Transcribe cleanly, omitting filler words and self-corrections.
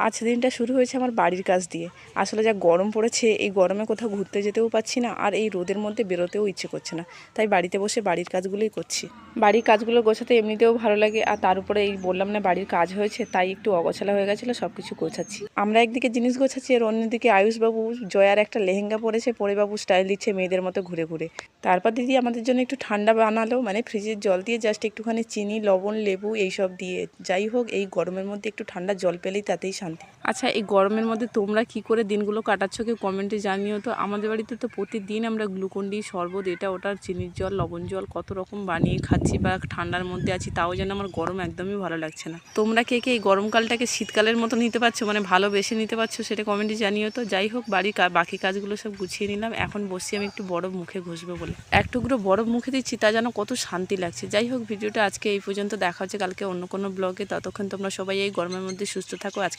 আজ দিনটা শুরু হয়েছে আমার বাড়ির কাজ দিয়ে। আসলে যা গরম পড়েছে, এই গরমে কোথাও ঘুরতে যেতেও পাচ্ছি না, আর এই রোদের মধ্যে বেরোতেও ইচ্ছে করছে না। তাই বাড়িতে বসে বাড়ির কাজগুলোই করছি। বাড়ির কাজগুলো গোছাতে এমনিতেও ভালো লাগে, আর তার উপরে এই বললাম না বাড়ির কাজ হয়েছে, তাই একটু অগোছালো হয়ে গেছিলো, সব কিছু গোছাচ্ছি। আমরা একদিকে জিনিস গোছাচ্ছি, আর অন্যদিকে আয়ুষবাবু জয়ার একটা লেহেঙ্গা পরেছে, পরে বাবু স্টাইল দিচ্ছে মেয়েদের মতো ঘুরে ঘুরে। তারপর দিদি আমাদের জন্য একটু ঠান্ডা বানালো, মানে ফ্রিজের জল দিয়ে জাস্ট একটুখানি চিনি, লবণ, লেবু এইসব দিয়ে। যাই হোক, এই গরমের মধ্যে একটু ঠান্ডা জল পেলেই তাতেই শান্তি। আচ্ছা, এই গরমের মধ্যে তোমরা কি করে দিনগুলো কাটাচ্ছ কেউ কমেন্টে জানিও তো। আমাদের বাড়িতে তো প্রতিদিন আমরা গ্লুকন-ডি, শরবত, এটা ওটা, চিনির জল, লবণ জল কত রকম বানিয়ে খাচ্ছি, বা ঠান্ডার মধ্যে আছি, তাও যেন আমার গরম একদমই ভালো লাগছে না। তোমরা কে কে এই গরমকালটাকে শীতকালের মতো নিতে পারছো, মানে ভালোবেসে নিতে পারছো, সেটা কমেন্টে জানিও তো। যাই হোক, বাড়ির বাকি কাজগুলো সব গুছিয়ে নিলাম, এখন বসছি আমি একটু বরফ মুখে ঘষবো বলে। এক টুকরো বরফ মুখে দিচ্ছি, তা যেন কত শান্তি লাগছে। যাই হোক, ভিডিওটা আজকে এই পর্যন্ত, দেখা হচ্ছে কালকে অন্য কোনো ব্লগে। ততক্ষণ তোমরা সবাই এই গরমের মধ্যে সুস্থ থাকো। আজকে